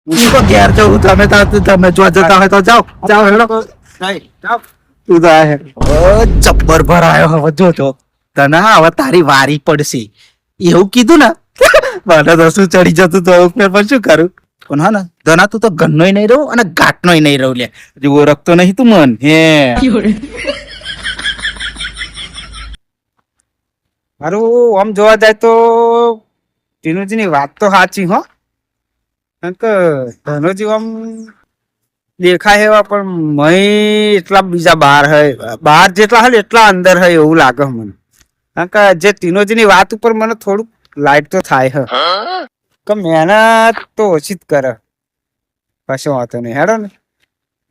હું તો ઘેર જવું, તમે જો જતા હોય તો જાઓ જાઓ હેડો. જાઓ. તું તો આ હેડ. ઓ જબ્બર ભરાયો હવે જોજો તને હવે તારી વારી પડશે એવું કીધું ને મને તો શું ચડી જતું તો પણ શું કરું પણ હા ને ધના તું તો ઘરનોય નહીં રહું અને ઘાટનોય નહીં રહું લે હજી ઓળખતો નહીં તું મન હે મારું આમ જોવા જાય તો ટીનુજીની વાત તો સાચી હો. કારણ કે ધનુજી આમ દેખાય એવા પણ મય એટલા બીજા બહાર જેટલા હોય એટલા અંદર હોય એવું લાગે મને. કારણ કે જે ટીનોજીની વાત ઉપર મને થોડુંક લાઈટ તો થાય હ કે મહેનત તો ઓછી જ કરે. કશો વાંધો નહીં હેડો ને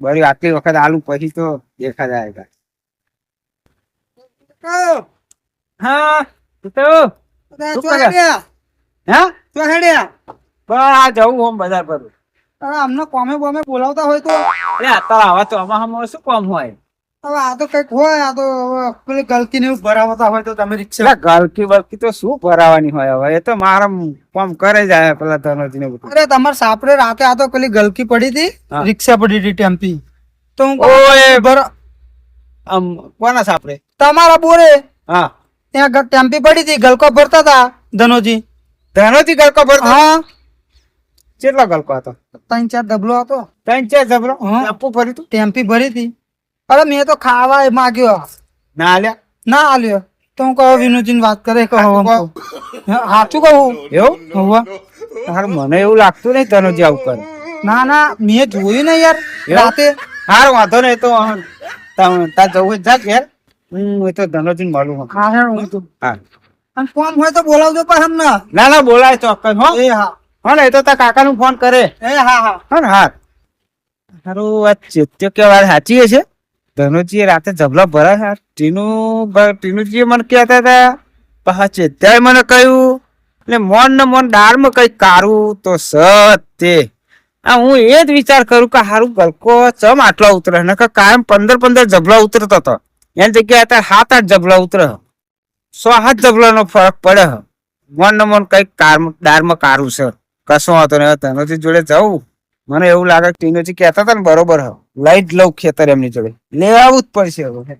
બરી આટલી વખત આલુ પછી તો દેખા જાય. હા જવું હોમ બજાર પર. અમને કોમે બોમે બોલાવતા હોય તો અત્યારે આવા તો આમાં શું કામ હોય? હવે આ તો કઈક હોય, આ તો પેલી ગલકી ને ભરાવતા હોય તો તમે રિક્ષા. ગલકી બલકી તો શું ભરાવાની હોય હવે? એ તો મારા કામ કરે જાય પેલા ધનોજી ને બધું. અરે તમારે સાપડે રાતે આ તો પેલી ગલકી પડી હતી, રિક્ષા પડી હતી ટેમ્પી તો હું કોના સાપડે? તમારા બોરે હા ત્યાં ટેમ્પી પડી હતી, ગલકો ભરતા હતા ધનોજી. ધનોજી ગલકો ભરતા? હા. કેટલો ગલકો હતો? 3-4 ડબલો હતો. 3-4 જબરો આપવું ભર્યું તું? ટેમ્પી ભરી હતી. અરે મેં તો ખાવા માંગ્યો ના આલ્યા? ના આલ્યો તો હું કહું વિનોદજી વાત કરે કહું સાચું કહું એવું મને એવું લાગતું નહીં ધનોજી આવું કરે. ના ના મેં જોયું ને યાર રાતે. હાર વાંધો નહીં તો તાર જવું જા ઘેર. હું તો ધનોજી મળું. હા હું તો હા અને ફોન હોય તો બોલાવજો પણ હમ ના. ના ના બોલાય ચોક્કસ હો. એ હા હા ને એ તો તાર કાકા નું ફોન કરે. એ હા હા હા ને હા સારું. આ ચેત્યો કે વાત સાચી હશે. ધનુજી રાતે જબલા ભરા ટીનુજી મને કહેતા હતા પાછા ચેત્યાએ મને કહ્યું એટલે મોન ને મોન દાળમાં કઈ કારું તો સત્ય. હું એ જ વિચાર કરું કે હારું ગલકો ચમ આટલા ઉતરે ને કાયમ 15 જબલા ઉતરતો હતો એની જગ્યાએ અત્યારે 7-8 જબલા ઉતરે. 6-7 જબલા નો ફરક પડે. મોન ને મોન કઈક દાળમાં કારું છે. કશું વાંધો નહીં. ધનુજી જોડે જવું મને એવું લાગે ટીનોજી કહેતા હતા ને બરોબર હ લઈ જ લઉં ખેતર એમની જોડે લેવાવું જ પડશે હવે.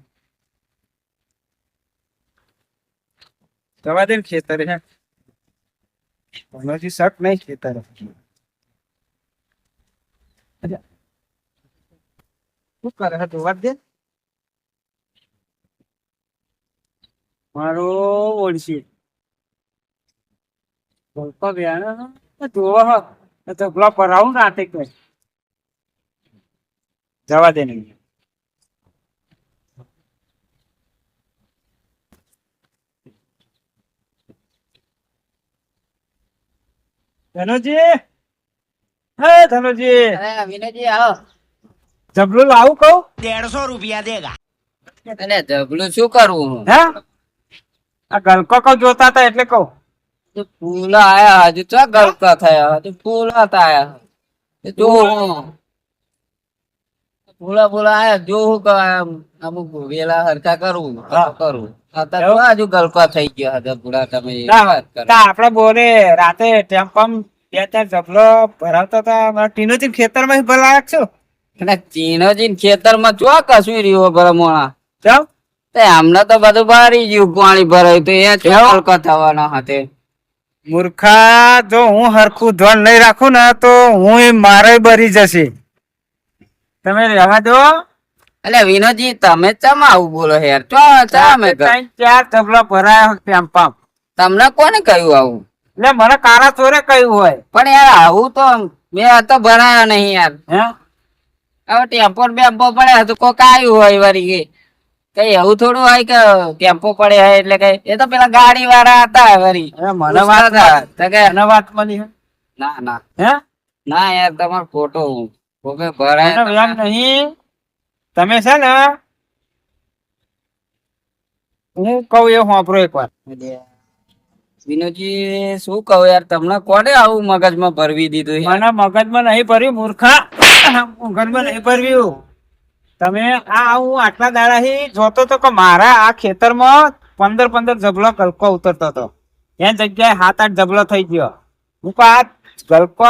જવા દે ને ખેતરે હે ટીનોજી શક નહીં ખેતરે. શું કરે હે જોવા દે. મારો ઓળશી ગોલપા બેન જોવા હ તો પેલા પરાવું રાતે કઈ જવા દે નહીં. ધનુજી હે ધનુજી વિનયજી આવો. જબલું લાવું કહું? 150 રૂપિયા દેગા. અરે જબલું શું કરવું? હે આ ગલકો કઉ જોતા હતા એટલે કહું. ફૂલા આયા હજુ તો ગલકા થયા હજુ ફૂલા આયા જો ફૂલા આયા જો અમુક વેલા હરખા કરું હજુ ગલકા થઈ ગયા હતા પૂરા. તમે વાત કરો આપડે બોલે રાતે ટેમ્પમ 2-4 જબલો ભરાવતા હતા. ટીનોજી ખેતર માં ભરાયા છો? ચીનોજી ખેતર માં ચો કશું રહ્યો ભરમોણા ચમ આમને તો બધું ભરી ગયું પાણી ભરાયું તો એ ગલકા થવાના હતા. મૂર્ખા જો હું હરખું ધ્યાન નહીં રાખું ને તો હું મારે બરી જશે. તમે રહેવા દો. એટલે વિનોદજી તમે ચમ આવું બોલો યાર? 3-4 જબલા ભરાયા ટેમ્પમ. તમને કોને કહ્યું આવું? એટલે મને કારા ચોરે કહ્યું હોય. પણ યાર આવું તો મેં તો ભરાયો નહીં યાર. હે હવે ટેમ્પો બેમ્પો પડે તો કોક આવ્યું હોય વળી કઈ એવું થોડું હોય કે ટેમ્પો પડે હોય એટલે કઈ એ તો પેલા ગાડી વાળા હતા વળી. મને વાત મળી. ના ના હે ના યાર તમારો ફોટો કોકે ભરાય નહીં. તમે છે ને હું કઉ એ વાપરો એક વાર. વિનોદજી શું કહું યાર તમને કોને આવું મગજમાં ભરવી દીધું? મને મગજમાં નહીં ભર્યું મૂર્ખા. મગજમાં નહીં ભર્યું. તમે હું આટલા દાડાથી જોતો તો કે મારા આ ખેતરમાં 15 જબલો ગલકો ઉતરતો હતો એની જગ્યાએ 7-8 જબલો થઈ ગયો. હું આ ગલકો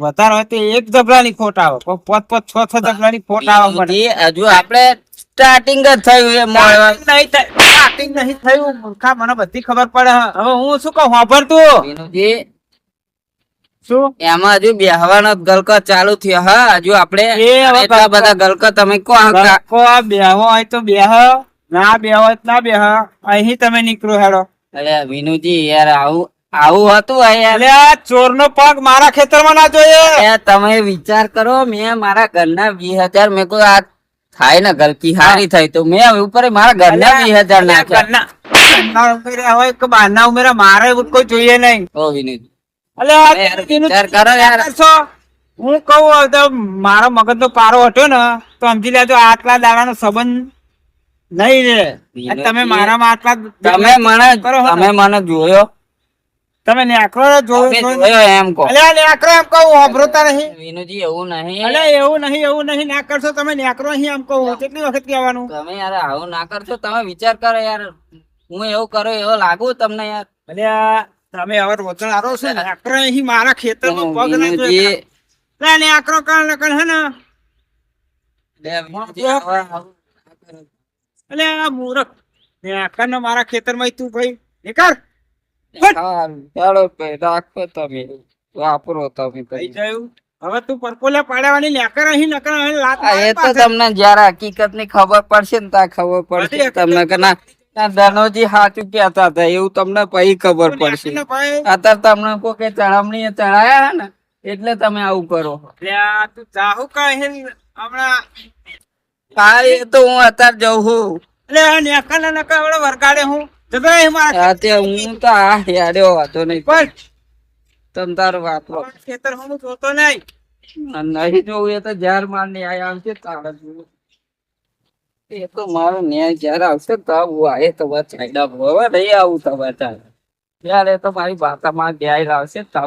વધારે હોય તો એક જબલાની ખોટ આવે પણ પોત પોત છ જબલાની ખોટ આવે મને વિનુજી, હજુ આપણે સ્ટાર્ટિંગ જ થયું એ મળવા. સ્ટાર્ટિંગ નહીં થયું મૂર્ખા, મને બધી ખબર પડે હવે હું શું કહું સાંભળ તું વિનુજી, શું એમાં હજુ બેહવાનો જ ગલકો ચાલુ થયો. હા, હજુ આપણે એ હવે એટલા બધા ગલકો તમે કોણ ગલકો બેહવો હોય તો બેહ, ના બેહવો હોય તો ના બેહ, અહીં તમે નીકળો હેડો. અરે વિનુજી યાર, આવું આવું હતું આ યાર. એટલે આ ચોરનો પગ મારા ખેતરમાં ના જોઈએ. એ તમે વિચાર કરો, મેં મારા ઘરના 20,000 મેં કોઈ આ થાય ને ગલકી હારી થઈ તો મેં ઉપર મારા ઘરના 20,000 નાખ્યા. ઘરના ઉમેર્યા હોય કે બહારના ઉમેર્યા, મારે એવું કોઈ જોઈએ નહીં. ઓ વિનુજી, અલે આ યાર, તેનું વિચાર કરો યાર. કરશો? હું કહું હવે તો મારો મગજનો પારો હટ્યો ને તો સમજી લેજો આટલા દાડાનો સંબંધ નહીં રે. અને તમે મારામાં આટલા તમે મને જોયો, તમે નેકરો તમે જોયો એમ કહો. અલે આ નેકરો એમ કહું વાપરતા નહીં. વિનુજી, એવું નહીં. અલે એવું નહીં ના કરશો તમે નેકરો અહીં એમ કહું. કેટલી વખત કહેવાનું? તમે યાર આવું ના કરશો. તમે વિચાર કરો યાર, હું એવું કરું એવો લાગુ તમને યાર. અલે આ તમે હવે રોજણ આરો છો નેકરો અહીં મારા ખેતરમાં પગ ના વિનુજી, જોઈએ. લે નેકરો કણ હે ને. વિનુજી, હવે આવું ના કરો. અલે આ મૂરખ નેકર ને મારા ખેતરમાં તું ભાઈ નીકળ. ચાલો ભાઈ, રાખો તમે, વાપરો તમે થઈ પછી. ગયું. હવે તું પરપોલે પાડવાની નેકર અહીં નકર અહીં લાત હા, એ તો પાસે. તમને જયારે હકીકત ની ખબર પડશે ને ત્યાં ખબર પડશે બધી તમને કે ના ના, ધનોજી સાચું કહેતા હતા એવું તમને પછી ખબર પડશે. નેકરને ભાઈ. અત્યારે તમને કોઈ કે ચડામણી ચડાયા ને એટલે તમે આવું કરો. લે આ તું જાહુ કા અહીં હમણાં. હા, એ તો હું અત્યારે જઉં છું. લે આ નેકર ને નકર હવે વરગાડે હું જતો અહીં મારા હા, તે હું તો આ હેડ્યો વાતો નહીં. પણ તમ તારું વાપરો. ખેતર હું જોતો નહીં. નહીં જોવું એ તો જ્યાર માર ન્યાય આવશે તારે જોવું. એ તો મારો ન્યાય જયારે આવશે તો હું આવે તો ચાલ્યા હવે નહીં આવું તમારે ચાલે. ત્યારે તો મારી ભાષામાં ન્યાય લાવશે તો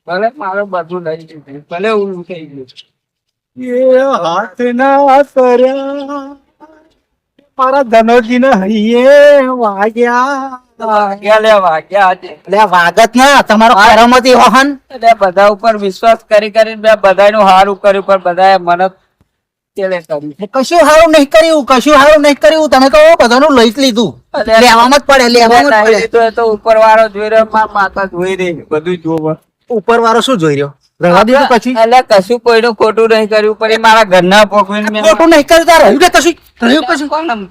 ભલે મારું બધું લઈ લીધું, ભલે ઊંધું થઈ ગયું. એ હાથ ના કર્યા મારા ધનોજી ને હૈયે વાગ્યા. વાગ્યા લે વાગ્યા છે. એટલે વાગત ના તમારો કરમતી વાહન. એટલે બધા ઉપર વિશ્વાસ કરી કરીને મેં બધાનું સારું કર્યું પણ બધાએ મને તેલે કર્યું. કશું સારું નહીં કર્યું તમે કહો બધાનું લઈ જ લીધું. લેવામાં જ પડે લેવામાં જ પડે. તો એ તો ઉપર વાળો જોઈ રહ્યો, મારી માતા જોઈ રહી, બધું જોવા. ઉપર વાળો શું જોઈ રહ્યો? રવા દીધું પછી એટલે કશું કોઈનું ખોટું નહીં કર્યું પણ એ મારા ઘરના ભોગવીને મેં ખોટું નહીં કર્યું તારે રહ્યું કશું કોણ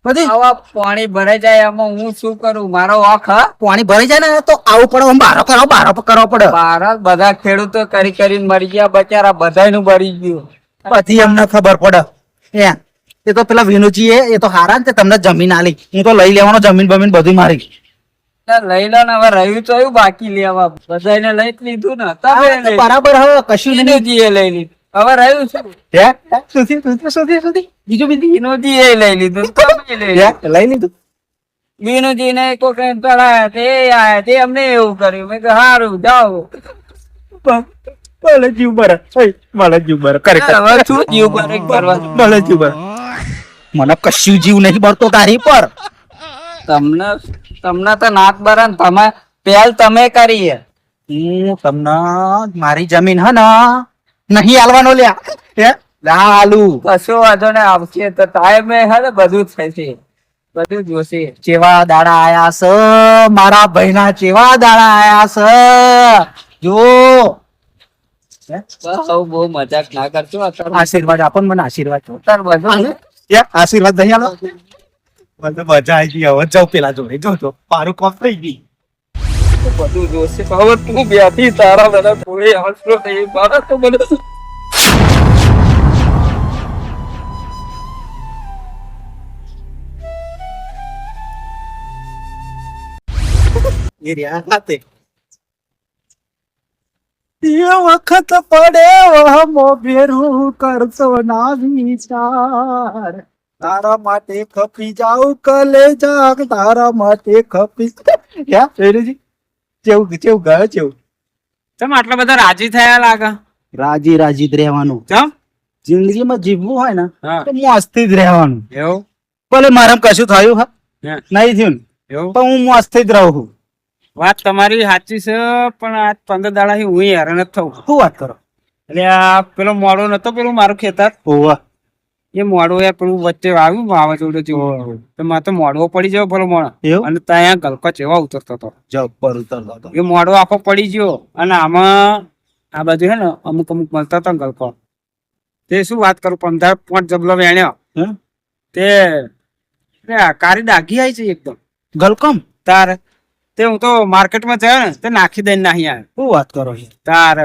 બધી આવા પાણી ભરાઈ જાય એમાં હું શું કરું? મારો હક હા. પાણી ભરાઈ જાય ને તો આવું પડે આમ બારો કરવો પડે. ભારત બધા ખેડૂતો કરીને મરી ગયા બચારા, બધાયનું મરી ગયું. બધી એમને ખબર પડે. એ તો પેલા વિનુજી એ તો હારા ને તે તમને જમીન આલી. હું તો લઈ લેવાનો જમીન બમીન બધું મારી. લઈ લો ને, હવે રહ્યું તો એવું બાકી લેવા બધાને લઈ જ લીધું ને. તમે લઈ લીધું. બરાબર હવે કશું નહીં. વિનોદજીએ લઈ લીધું, હવે રહ્યું શું? સુધી બીજું વિનોદજીએ લઈ લીધું, તમે લઈ લીધું. લઈ લીધું. વિનુજીને કોક ચડાયા તે આયા તે અમને એવું કર્યું. મેં કહ્યું સારું જાઓ. ભલે જીવ બરે ભલે જીવ બરે કરે હવે શું જીવ પર કરવા? ભલે જીવ બરે. મને કશું જીવ નહીં બરતો તારી પર. તમને તો નાક બરે ને તમે પહેલ તમે કરી છે. હું તમને મારી જમીન હે ને નહીં આલવાનો લ્યા લાલુ. કશો વાંધો ને, આવશે તો ટાઈમે હે ને બધું થશે, બધું જોશે. ચેવા દાડા આયા છે મારા ભાઈના, ચેવા દાડા આયા છે જો. બહુ બહુ મજાક ના કરશો. અત્યારે આશીર્વાદ આપો ને મને આશીર્વાદ. બધું આશીર્વાદ નહીં આલો. મને મજા આવી ગઈ. હવે જાઉં પેલા જોડે જો મારું કોમ થઈ ગઈ. બધું જોશે. હવે તું બેઠી તારા બધા કોઈ આશરો નહીં. મારા તો મને એ રહ્યા હાથે. એ વખત પડે મોભેરું કરતો ના વિચાર. તારા માટે ખપી જાઉં કલેજા, તારા માટે ખપી. કેવું ગયો કેવું? ચમ આટલા બધા રાજી થયા લાગે? રાજી જ રહેવાનું. ચમ જિંદગીમાં જીવવું હોય ને હા તો મસ્તી જ રહેવાનું. એવું ભલે મારા કશું થયું હા હે. નહીં થયું ને, એવું પણ હું મસ્તી જ રહું છું. વાત તમારી સાચી છે, પણ આજ 15 દાડાથી હું હેરાન જ થઉં. શું વાત કરો? એટલે આ પેલો મોડો નતો પેલું મારું ખેતર, ઓવા એ મોડો યાર પેલું વચ્ચે આવ્યું વાવાઝોડું જેવું, તો મારે તો મોડવો પડી ગયો પેલો મોણો, એવું અને ત્યાં ગલકો ચેવા ઉતરતો હતો. જબ્બર ઉતરતો હતો. એ મોડો આખો પડી ગયો, અને આમાં આ બાજુ હે ને અમુક મળતા હતા ગલકો. તે શું વાત કરું, 15 જબલો વેણ્યો હમ? તે કારી ડાઘી આવી છે એકદમ. ગલકમ તાર તે હું તો માર્કેટમાં જયો ને તે નાખી દઈને નાહી આવ્યો. શું વાત કરો છો? તાર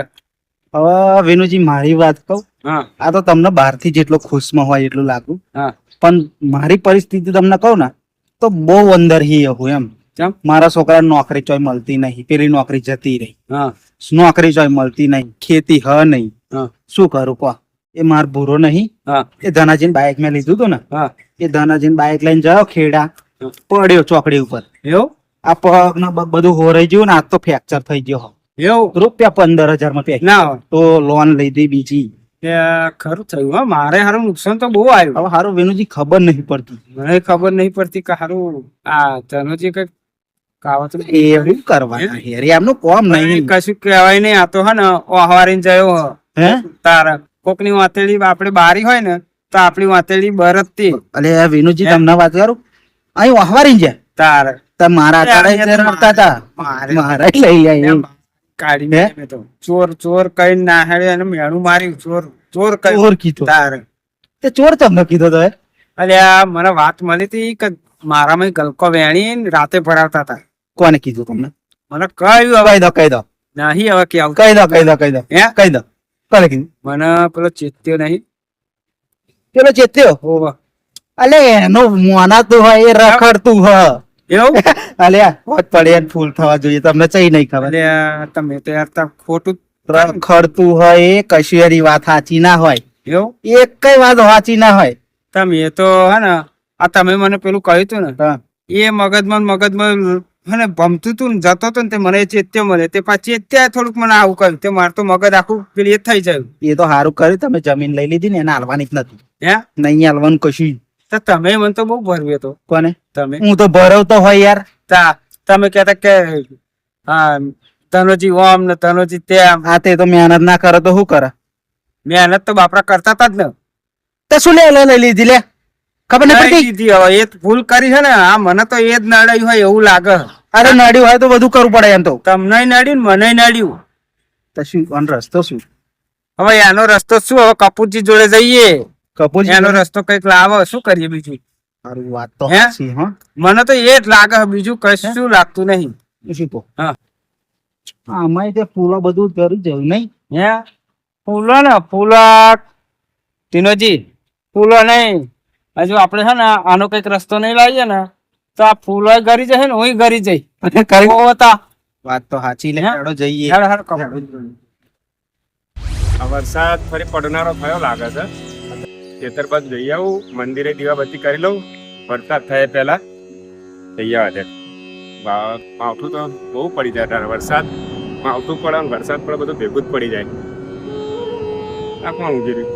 હવે વેનુજી મારી વાત કહું, હા આ તો તમને બહારથી જેટલો ખુશમાં હોય એટલું લાગુ, હા પણ મારી પરિસ્થિતિ તમને કહું ને તો બહુ અંદર હી હું એમ. ચમ? મારા છોકરા નોકરી ચોય મળતી નહીં, પેલી નોકરી જતી રહી, હા નોકરી ચોય મળતી નહીં, ખેતી નહીં, હા શું કરું કહો? એ માર ભૂરો નહીં. હા એ ધનાજીને બાઇક મેં લીધું હતું ને, હા એ ધનાજીને બાઇક લઈને જાઓ ખેડા, પડ્યો ચોકડી ઉપર, એવું આ પગ ને પગ બધું હોરાઈ ગયું ને, આજ તો ફ્રેક્ચર થઈ ગયો. એવું રૂપિયા 15,000 માં ફ્રેક્ચર. ના હોય. તો લોન લીધી બીજી. એ ખરું થયું હા, મારે હારું નુકસાન તો બહુ આવ્યું. હવે હારું વેનુજી ખબર નહીં પડતી. મને ખબર નહીં પડતી કે હારું આ ધનુજી કઈક કાવત એવું કરવાના હેર, એમનું કોમ નહીં. કશું કહેવાય નહીં. આ તો હે ને ઓહવારીને જયો હે તારા કોકની વાતેડી આપણે બારી હોય ને તો આપણી વાતેડી બરતતી. અલે વેનુજી તમને વાત કરું, અહીં વહવારી છે તાર મારા તારે રડતા હતા, મારા લઈ આવ્યા. કાઢી મેં તો ચોર ચોર કઈ ના હેડે અને મેણું માર્યું. ચોર ચોર કઈ ચોર કીધું? તાર તે ચોર તમને કીધો તો? અલ્યા મને વાત મળી હતી કે મારામાં ગલકો વેણી રાતે ભરાવતા હતા. કોને કીધું તમને? મને કહ્યું હવે કહી દો નહીં હવે કે આવું કહી દો હે કહી દો. કોને કીધું? મને પેલો ચેત્યો નહીં. પેલો ચેત્યો? હોવા અલે એનો મોનાતું હોય એ રખડતું હ. એવું અલ્યા હોત પડે એને ફૂલ થવા જોઈએ, તમને ચઈ નહીં ખબર? અલ્યા તમે તો યાર તા ખોટું રખડતું હોય એ કશું એની વાત સાચી ના હોય, એવું એક કઈ વાત સાચી ના હોય. તમે તો હે ને આ તમે મને પેલું કહ્યું તું ને હા. એ મગજમાં હે ને ભમતું તું ને જતો હતો ને તે મને ચેત્યો મળે તે પાછી ત્યાં થોડુંક મને આવું કહ્યું તે મારે તો મગજ આખું પેલી એ થઈ જાય. એ તો સારું કર્યું તમે જમીન લઈ લીધી ને, એને હાલવાની જ નથી. હે નહીં હાલવાનું કશું. તો તમે મને તો બહુ ભરવ્યો હતો. કોને? તમે હું તો ભરવતો હોય યાર. તમે કહેતા કે હા તનોજી ઓમ ને તનોજી તેમ. આ તે તો મહેનત ના કરે તો શું કરે? મહેનત તો બાપરા કરતા હતા જ ને. તે શું લઈ લીધી લે? ખબર નહીં પડતી? દીધી હવે એ ભૂલ કરી છે ને, આ મને તો એ જ નડાયું હોય એવું લાગે. અરે નડ્યું હોય તો બધું કરવું પડે એમ તો. તમને નડ્યું ને મને નડ્યું. તો શું કોણ રસ્તો શું? હવે એનો રસ્તો શું? હવે કપૂરજી જોડે જઈએ, કપૂરજી એનો રસ્તો કઈક લાવો. શું કરીએ બીજું? સારું વાત તો હે? સાચી, હો. મને તો એ જ લાગે, બીજું કશું લાગતું નહીં. શું તો હા આમાં તે ફૂલો બધું કર્યું જેવું નહીં. હે ફૂલો ને ફૂલો ટીનોજી ફૂલો નહીં. હજુ આપણે છે ને આનો કઈક રસ્તો નહીં લાવીએ ને તો આ ફૂલો ગરી જશે ને હું ગરી જઈ. વાત તો સાચી લે, હે? હેડો જઈએ. હેડ હેડ કપૂર. આ વરસાદ ફરી પડનારો થયો લાગે છે. ખેતર બાજુ જઈ આવું, મંદિરે દીવાબત્તી કરી લઉં, વરસાદ થાય પહેલા જઈ આવે. માવઠું તો બહુ પડી જાય તારે. વરસાદ માવઠું પડે ને વરસાદ પડે બધું ભેગું જ પડી જાય. આ કોણ ઊંઘી રહ્યું?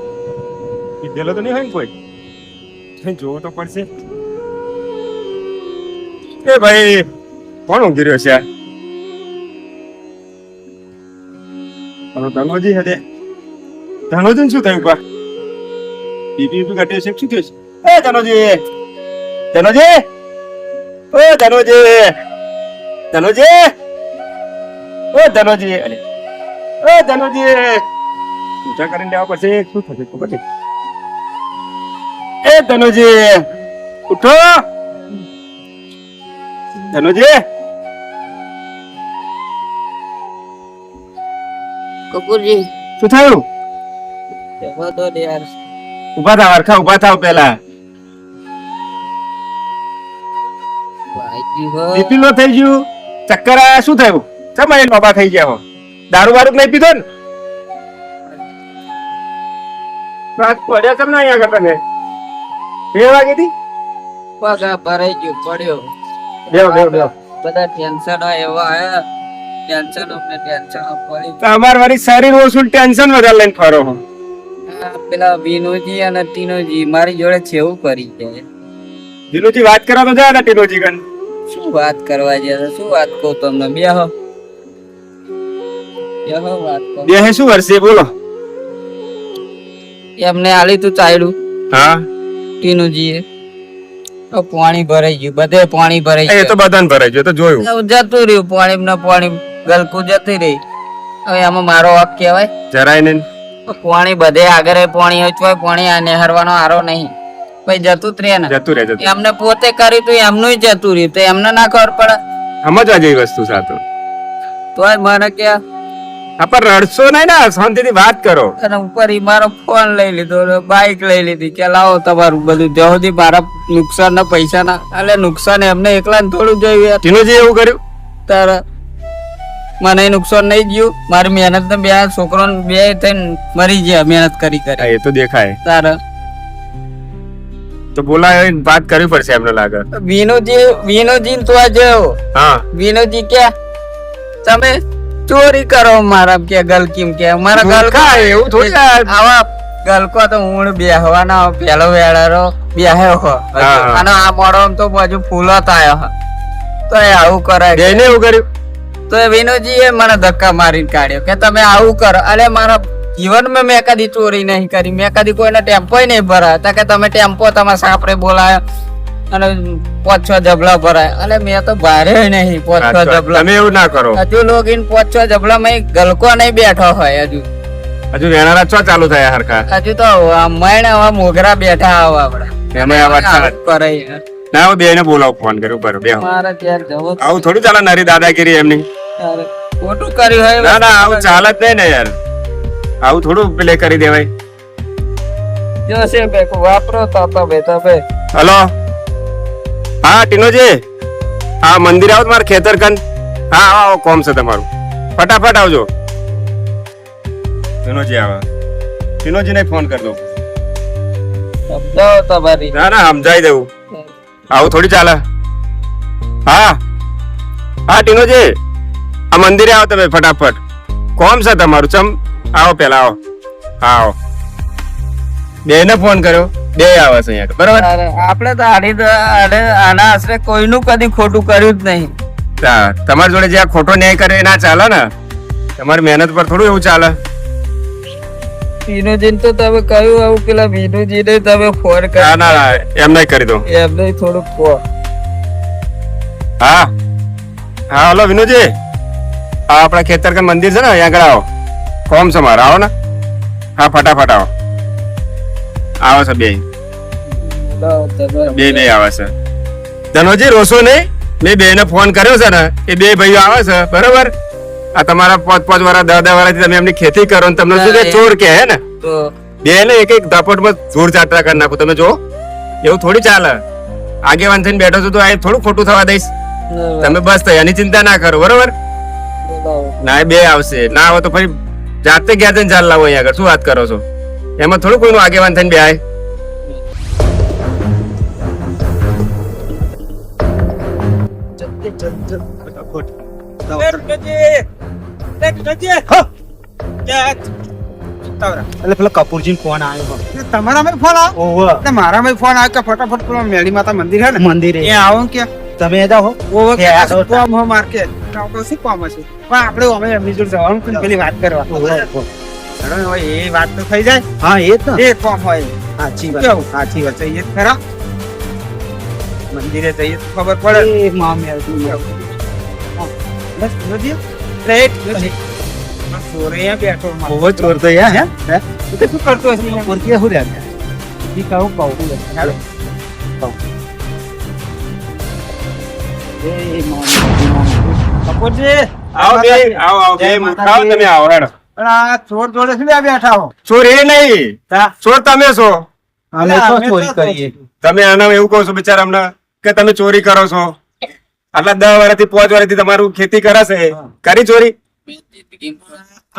કીધેલો તો નહીં હોય ને કોઈ? જોવું તો પડશે. એ ભાઈ કોણ ઊંઘી રહ્યો છે? ધનોજી હે ધનોજી શું થયું? પા બીબી ઘટ્યો છે, શું થયું છે? એ ધનોજી ધનોજી ઓ ધનોજી ધનોજી ઓ ધનોજી અરે ઓ ધનોજી પૂજા કરીને લેવા પડશે. શું થશે ખબર છે? એ ધનોજી ઉઠો ધનોજી. કપૂરજી શું થયું? જવા દો ને યાર. ઉભા થાવ હરખા ઉભા થાવ. પેલા વાંચ્યું હો. બીપી લો થઈ ગયું, ચક્કર આયા, શું થયું? ચમ એ લોબા થઈ ગયા હો? દારૂ બારૂ નહીં પીધો ને? રાત પડ્યા ચમ ના અહીંયા કરતા ને? 2 વાગે થી પગ આ ભરાઈ ગયો પડ્યો. બેવ બેવ બેવ. બધા ટેન્શન એવા આયા, ટેન્શન પડી. તમાર વાળી શરીર ઓછું ટેન્શન વધારે લઈને ફરો હો. આ પેલા વિનોજી અને ટીનોજી મારી જોડે છેવું કરી જાય. દિલુજી વાત કરવા તો જા ટીનોજી કન. શું વાત કરવા ગયા શું વાત કહું તમને બેહો વાત કહું બે હે શું વર્ષે બોલો. એમને આલી તું ચાયડું હા ટીનુજીએ પાણી ભરાઈ ગયું બધે પાણી ભરાઈ એ તો બધાને ભરાઈ ગયું, એ તો જોયું. જતું રહ્યું પાણી ના પાણી ગલકું જતી રહી. હવે આમાં મારો હક કહેવાય? જરાય નહીં. પાણી બધે આગળ પાણી હોય તોય પાણી આ નેહરવાનો આરો નહીં ભાઈ જતું જ રહે ને. જતું રહે જતું. એમને પોતે કર્યું તું એમનું જતું રહ્યું તો એમને ના ખબર પડે સમજવા જેવી વસ્તુ સાતો. તોય મને કે આપણે રડશો નહીં ને, શાંતિથી વાત કરો. અને ઉપર ઈ મારો ફોન લઈ લીધો બાઈક લઈ લીધી કે લાવો તમારું બધું જ્યાં સુધી મારા નુકસાન ના પૈસા ના એટલે નુકસાન એમને એકલા ને થોડું જોયું ટીનુજી એવું કર્યું? તારે મને નુકસાન નહીં ગયું મારી મહેનત ને બે છોકરો બે થઈને મરી ગયા મહેનત કરી હા, કરી એ તો દેખાય. તારે તો બોલાય વાત કરવી પડશે એમને લાગે. વિનોજી તો આ જેવો હા વિનોજી કે તમે ચોરી કરો મારા કે ગલકીમ કે મારા ગલકા એવું થોડી આ- આવા ગલકો તો હું બેહવાના પેલો વેળારો બેહ્યો હો હા. અને આ મોડો તો બાજુ ફૂલો તાયો હો. તો એ આવું કરે છે. બેને એવું કર્યું? તો એ વિનોજી એ મને ધક્કા મારીને કાઢ્યો કે તમે આવું કરો. અરે મારા જીવનમાં મેં કદી ચોરી નહીં કરી, મેં કદી કોઈને ટેમ્પો નહીં ભરાયો. તો કે તમે ટેમ્પો તમારા સાપરે બોલાયો અને 5-6 જબલા ભરાય. અને મેં તો ભારે નહીં 5-6 જબલા. તમે એવું ના કરો. હજુ લોગીન 5-6 જબલા માં ગલકો નહીં બેઠો હોય હજુ હજુ વેણારા ચો ચાલુ થયા હરખા. હજુ તો મહિને હવે મોગરા બેઠા આવો આપડે એમાં આ વાત ચાલે. કરે ના હવે બેને બોલાવો, ફોન કર્યો પર બેહો. મારે ત્યાં જવું આવું થોડું ચાલે નારી દાદાગીરી એમની. તારે ખોટું કર્યું હોય ના ના આવું ચાલે જ નહીં ને યાર. આવું થોડું પ્લે કરી દેવાય. જોશે બેકો વાપરો તો તમે હલો હા ટીનોજી, હા મંદિર આવો મારે ખેતર કન. હા આવો કોમ છે તમારું, ફટાફટ આવજો. ટીનોજી આવે. ટીનોજી ને ફોન કરી દો. સમજાવો તમારી ના ના સમજાઈ દઉં. આવું થોડી ચાલે. હા હા ટીનોજી આ મંદિરે આવો તમે ફટાફટ. કોમ છે તમારું, ચમ આવો પેલા આવો. હા આવો. બેને ફોન કર્યો, બે આવે છે અહીંયા બરાબર. આપડે તો આના આશરે કોઈનું કદી ખોટું કર્યું જ નહીં. હા, તમારી જોડે જે આ ખોટો ન્યાય કરે એ ના ચાલે ને. તમારી મહેનત પર થોડું એવું ચાલે. વિનોજીને તો તમે કહ્યું આવું પેલા વિનોજીને તમે ફોન ના કર્યો ના ના, એમ નહીં કરી દો. એમને થોડુંક કહો. હા હા હલો વિનુજી, હા આપણા ખેતરકન મંદિર છે ને અહીંયા આગળ આવો. કોમ છે મારે, આવો ને. હા ફટાફટ આવો. આવે છે બે બે આવે છે. ધનોજી રોશો નહીં, મેં બે ને ફોન કર્યો છે ને, એ બે ભાઈઓ આવે છે બરોબર. આ તમારા 5-5 વર્ષ 10-10 વર્ષથી તમે એમની ખેતી કરો ને તમને શું કે ચોર કે હે ને. તો બે ને એક ધાપટમાં જોર ચાટા કરી નાખું. તમે જો એવું થોડી ચાલે. આગેવાન થઈને બેઠો છો તો આ થોડું ખોટું થવા દઈશ. તમે બસ તો એની ચિંતા ના કરો બરોબર. ના એ બે આવશે, ના આવે તો ફરી જાતે ગયા જઈને ચાલ લાવો અહીંયા આગળ. શું વાત કરો છો? એમાં થોડું કોઈનું આગેવાન થઈને બે આય. એટલે પેલો કપૂરજી ફોન આવ્યો. તમારા માં ફોન આવ્યો ઓહો એટલે મારા માં ફોન આવ્યો કે ફટાફટ પેલો મેળી માતા મંદિર હે ને મંદિરે એ આવો ને કે તમે જાઓ. ઓવો કે આ શું કામ હો માર્કે શું કામ હશે પણ આપણે અમે એમની જોડે જવાનું કે પેલી વાત કરવા ઓહો. હેડો હવે એ વાત તો થઈ જાય હા એ જ ને. એ કામ હોય સાચી કેવું? વાત સાચી વાત. જઈએ તો ખરા મંદિરે જઈએ તો ખબર પડે એ મામે બસ નથી રાઈટ નથી ચોરે અહીંયા બેઠો મારો. ઓહો ચોર તો યાર હે તો શું કરતો હશે અહીંયા? ઓળખી શું રહ્યા ઈ કહું હેડો. એ મામે કપૂરજી આવો બે આવો આવો બે મૂર્ખાઓ તમે આવો હેડો. પણ આ ચોર જોડે શું લે બેઠા હો ચોર એ નહીં, ચોર તમે છો. અમે તો અમે ચોરી તો કરીએ. તમે આના એવું કહો છો બિચારા અમને કે તમે ચોરી કરો છો. આટલા 10 વર્ષથી 5 વર્ષથી તમારું ખેતી કરે છે, કરી ચોરી?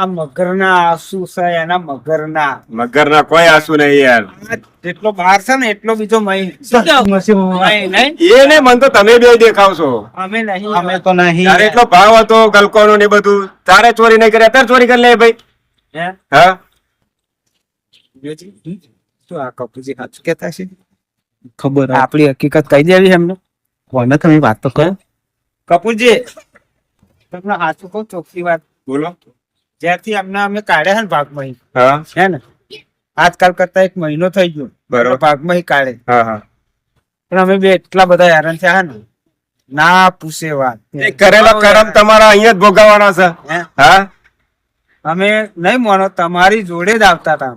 આ મગરના આંસુ છે એના મગરના મગરના કોઈ આંસુ નહીં યાર. આ જેટલો બહાર છે ને એટલો બીજો મહી નહીં એ ને મન તો તમે બે દેખાવ છો. અમે નહીં અમે તો નહીં. તારે એટલો ભાવ હતો ગલકોનો ને બધું, તારે ચોરી નહીં કરી, અત્યારે ચોરી કરી લે ભાઈ. હે? હા શું આ કપૂરજી સાચું કહેતા છે ખબર આપણી હકીકત કહી દેવી એમને કોને તમે વાત તો કરો કપૂરજી તમને સાચું કહું ચોખ્ખી વાત, બોલો. જ્યારથી અમને અમે કાઢ્યા છે ને ભાગમાં હા હે ને, આજકાલ કરતા 1 મહિનો થઈ ગયો બરોબર. ભાગમાં કાઢે, હા હા. પણ અમે બે એટલા બધા હેરાન થયા ને, ના પૂછે વાત. એ કરેલો કરમ તમારા અહીંયા જ ભોગવવાનો છે. હે? હા અમે નહીં માનો, તમારી જોડે જ આવતા હતા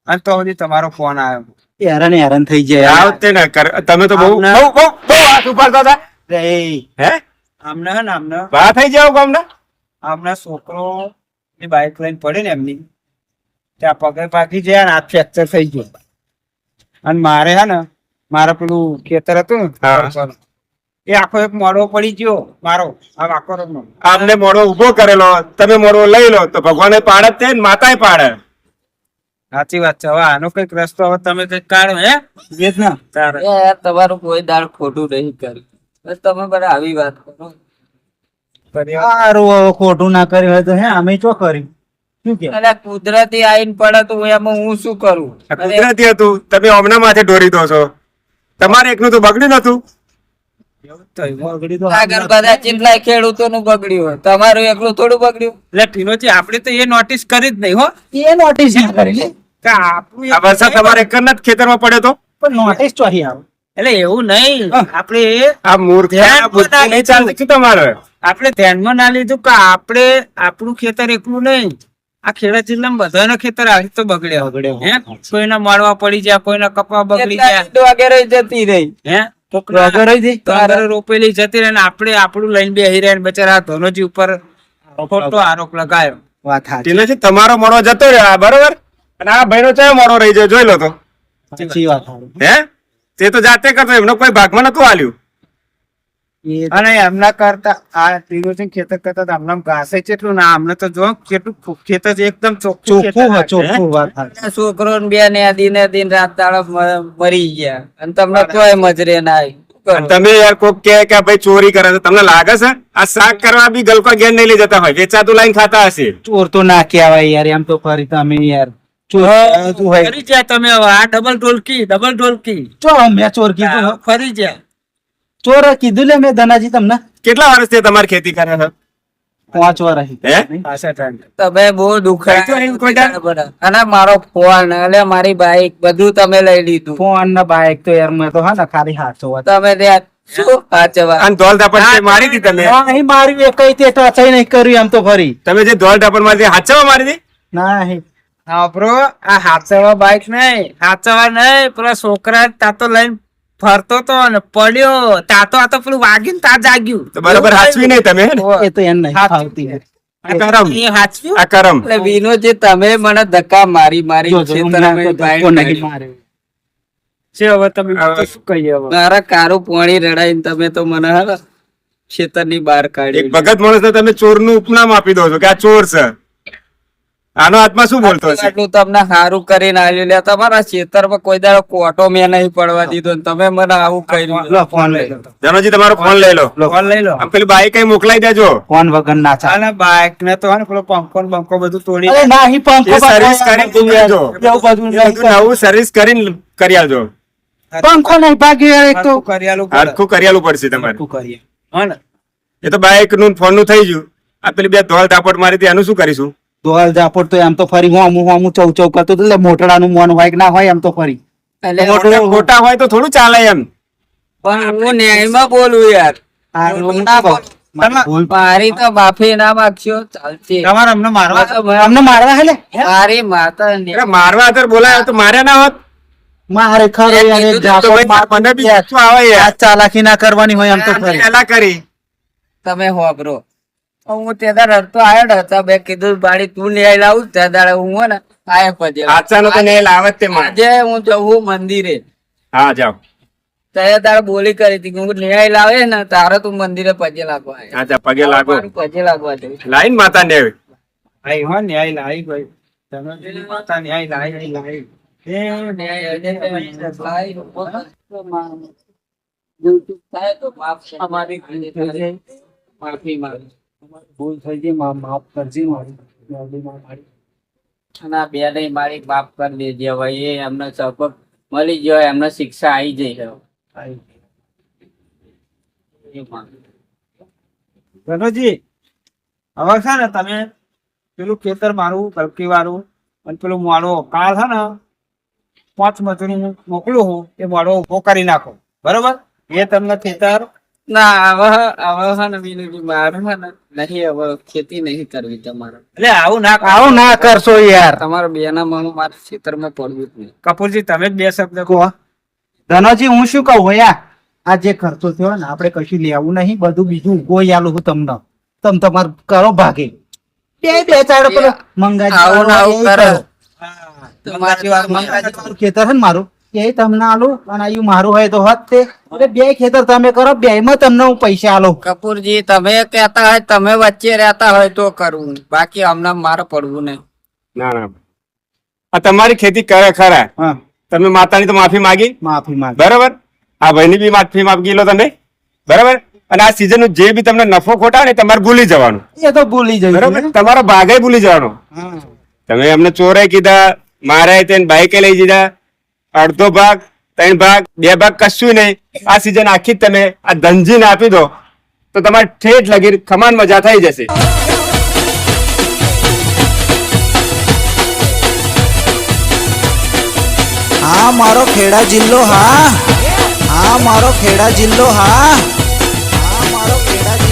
અને તો સુધી તમારો ફોન આવ્યો. હેરાન થઈ જાય આવતે ને તમે તો બહુ આપને- બહુ બહુ બહુ હાથ ઉપાડતા હતા. હે અમને હે ને અમને વાત થઈ જાવ ગામના. હમણાં છોકરો ની બાઇક લઈને પડી ને એમની, ત્યાં પગે પાકી જાય ને હાથ ફ્રેક્ચર થઈ ગયો. અને મારે હે ને મારે પેલું ખેતર હતું ને હા. સરસોનું, એ આખો એક મોડો પડી ગયો મારો આ વાકોરનો. આપને મોડો ઉભો કરેલો, તમે મોડો લઈ લો તો ભગવાને પાડે જ તે ને માતાએ પાડે. સાચી વાત છે. હવે આનો કઈક રસ્તો હવે તમે કઈક કાઢો. હે વેદ ના તારે યાર તમારું કોઈ દાળ ખોટું નહીં કર્યું, બસ તમે બધા આવી વાત કરો. સારું હવે ખોટું ના કર્યું હોય તો હે અમે ચો કર્યું શું કે અને કુદરતી આઈન પડે તો એમાં હું શું કરું? આ કુદરતી હતું, તમે હમણાં માથે ઢોરી દો છો. તમારે એકનું તો બગડ્યું નતું. આગળ બધા કેટલાય ખેડૂતોનું બગડ્યું હોય, તમારું એકલું થોડું બગડ્યું? એટલે ટીનોજી આપણે તો એ નોટિસ કરી જ નહીં હો એ નોટિસ ના કરી લે કે આપણું આ વરસાદ તમારે એક જ ખેતરમાં પડ્યો તો. પણ નોટિસ ચોહી આવે એટલે એવું નહીં, આપણે આ મૂર્ખા બુદ્ધિ નહીં ચાલતી શું તમારે? આપણે ધ્યાનમાં ના લીધું કે આપણે આપણું ખેતર એકલું નહીં, આ ખેડા જિલ્લામાં બધાના ખેતર આવી તો બગડ્યા. હે કોઈના માળવા પડી જાય, કોઈના કપા બગડી જાય. એટલા વગેરે જતી રહી. હે ટોકરા રોપેલી જતી રહે ને આપણે આપણું લઈને બેહી રહ્યા ને બચારા ધોનોજી ઉપર ખોટો આરોપ લગાયો. વાત સાચી તેનાથી તમારો મોડો જતો રહ્યો બરોબર, અને આ ભાઈનો ચાયો મોડો રહી જાય જોઈ લો તો. સાચી વાત સારું. હે તે તો જાતે કરતો, એમનો કોઈ ભાગમાં નતું આલ્યું. એ અને એમના કરતા આ ટીનોજી ખેતર કરતા તો આમનામ ઘાસે કેટલું ના, આમને તો જો કેટલું ખેતર એકદમ ચોખ્ખું ખેતર ચોખ્ખું લાગે. ચોખ્ખું વાત સાચી. છોકરો ને બે ને દિન રાત દાડો મરી ગયા અને તમને કોઈ મજરે ના આવી. શું અને કરો? તમે યાર કોક કે આ ભાઈ ચોરી કરે છે, તમને લાગે છે આ શાક કરવા બી ગલકો ઘેર નહીં લઈ જતા હોય, વેચાતું લાઈન ખાતા હશે. ચોર તો ના કહેવાય યાર, એમ તો ફરી તમે યાર ચોર તું હોય ફરી જાય તમે હવે આ ડબલ ઢોલકી ચો મેં ચોર કીધું હો. ફરી જાય. ચોર કીધું લે મેં ધનાજી તમને કેટલા વર્ષથી તમારી ખેતી કરે છે? 5 વાર રહી હે પાછા time. તમે બહુ કઈ તો નહીં કોઈ ડાળ? દુખાય અને મારો ફોન અને મારી બાઈક બધું તમે લઈ લીધું. ફોન ને બાઈક તો યાર મેં તો હા ને ખાલી હાથો વાત તમે ત્યાં શું સાચવા? અને ધોલ ધાપડ મારી હતી તમે. નહીં મારી એકઈ તે ટચાઈ નહીં કર્યું એમ તો ફરી તમે જે ધોલ ધાપડ મારી હતી, હાચવા મારી હતી. નહીં હા બ્રો, આ હાથસવા બાઈક નહીં, હાથસવા નહીં, પેલા છોકરા તાતો લઈને ફરતો તો ને પડ્યો, તાતો આ તો પેલું વાગ્યું તા જાગ્યું. તો બરાબર હાચવી નહીં તમે હે ને? એ તો એમ નહીં ફાવતી આ કરમ, એ હાચવ્યું. આ કરમ. એટલે વિનો જે તમે મને ધક્કા મારી મારી જો, જો, ખેતરમાં હમણાં તો બાઈક ધક્કો નહીં કાઢી. માર્યો. છે હવે તમે તો શું કહીએ હવે. મારા કારું પોણી રડાઈને તમે તો મને હાલો ખેતરની બહાર એક કાઢી. ભગત માણસને તમે ચોરનું ઉપનામ આપી દો છો કે આ ચોર છે. આનો હાથમાં શું બોલતો હશે? આટલું તમને સારું કરીને આવ્યું લે, તમારા ખેતરમાં કોઈ દાડો કોટો મેં નહીં પડવા દીધો ને તમે મને આવું કર્યું. લો ફોન લઈ લો જનોજી તમારો ફોન લઈ લો. ફોન લઈ લો. આમ પેલી બાઈક કઈ મોકલાઈ દેજો. ફોન વગર ના ચાલે અને બાઈક ને તો હે ને પેલો પંખો ને બંકો બધું તોડી અરે નહીં પંખો એ સર્વિસ કરીને તું લેજો. એવું બધું એ બધું નવું સર્વિસ કરીને કરી આવજો. પંખો નહીં ભાગ્યો યાર એક તો હરખું કરિયાલું પડે. આખું કરિયાલું પડશે તમારે. શું કરીએ હે ને? એ તો બાઈક નું ફોન નું થઈ ગયું. આ પેલી બે ધોલ ધાપડ મારી હતી, આનું શું કરીશું? દોલ જાપોટ તો એમ તો ફરી હું ચૌ ચૌ કરતો હતો એટલે મોટડાનું મોન હોય કે ના હોય એમ તો ફરી એટલે મોટા ખોટા હોય તો થોડું ચાલે એમ. પણ હું ન્યાયમાં બોલું યાર. આ ના ભાવ. ભૂલ મારી તો માફી ના માગશો ચાલશે. તમારે અમને મારવા અમને મારવા હે લે મારી માતા ને અરે મારવા અત્યારે બોલાયો તો માર્યા ના હોત મારે ખરો યાર એક તો જાપોટ ભાઈ મને બી ગુસ્સો આવે યાર. આ ચાલાકી ના કરવાની હોય એમ તો ફરી પહેલા કરી. તમે હોબરો. હું તે દાડે રડતો આવ્યો ને હતા બે કીધું બાળી તું ન્યાય લાવું તે દાડે હું હે ને આયા પજે હાચાનો તો નહીં લાવત તે માર. આજે હું જવું મંદિરે હા જાઓ. તે દાડે બોલી કરી હતી કે હું ન્યાય લાવે ને તારે તું મંદિરે પજે લાગવા આવ્યો. હા જા પગે લાગો. પજે લાગવા જવું. લાઈન માતા ને આવી. આઈ હો ન્યાય લાઈ ભાઈ. તમે પેલી માતા ન્યાય લાઈ. ન્યાય આજે તમે લાઈ જોતું થાય તો માફ અમારી ભૂલ થઈ જાય. માફી માંગ. ભૂલ થઈ ગઈ માફ કરજી મારી અને આ બે નહીં મારી માફ કરી દેજે ભાઈ. એ એમને સપોર્ટ મળી ગયો, એમને શિક્ષા આવી જઈ ગયો. ધનુજી હવે છે ને તમે પેલું ખેતર મારું કલકી વાળું અને પેલું મોડો કાળ છે ને 5 મજૂરી મોકલું હું એ મોડો ઉભો કરી નાખો બરોબર એ તમને ખેતર ના હવે હે ને વિનુજી મારે હે ને નહીં હવે ખેતી નહીં કરવી તમારે. એટલે આવું ના કરો. આવું ના કરશો યાર. તમારા બેના મનું મારે ખેતરમાં પડવું જ નહીં. કપૂરજી તમે જ 2 શબ્દ કહો. ધનોજી હું શું કહું યાર, આ જે ખર્ચો થયો ને આપણે કશું લેવું નહીં, બધું બીજું ગોઈ આલું છું તમને. તમે તમારે કરો ભાગે. બે ચાર પેલો મંગાજી આવું ને આવું કરો. તમારી વાત મંગાજી વાળું ખેતર છે ને મારું, એ તમને આલું અને આયું મારું હોય તો હોત તે. એટલે 2 ખેતર તમે કરો, 2માં તમને હું પૈસા આલું. કપૂરજી તમે કહેતા હોય તમે વચ્ચે રહેતા હોય તો કરવું, બાકી હમણાં મારે પડવું નહીં. ના ના, આ તમારી ખેતી કરે ખરા, હા, તમે માતાની તો માફી માંગી, માફી માંગ. બરાબર. આ ભાઈની બી માફી માંગી લો તમે, બરાબર. અને આ સીઝન નું જે બી તમને નફો ખોટા ને તમારે ભૂલી જવાનું, એ તો ભૂલી જઈશ. બરાબર. તમારો ભાગે ભૂલી જવાનો. હા. તમે એમને ચોરે કીધા, મારે તેને બાઈકે લઈ દીધા, અડધો ભાગ 3 ભાગ 2 ભાગ કશું નહીં. આ સીઝન આખી જ તમે આ ધનજીને આપી દો તો તમારે ઠેઠ લગી ખમાન મજા થઈ જશે. હા મારો ખેડા જિલ્લો, હા હા મારો ખેડા જિલ્લો, હા હા મારો ખેડા જિલ્લો.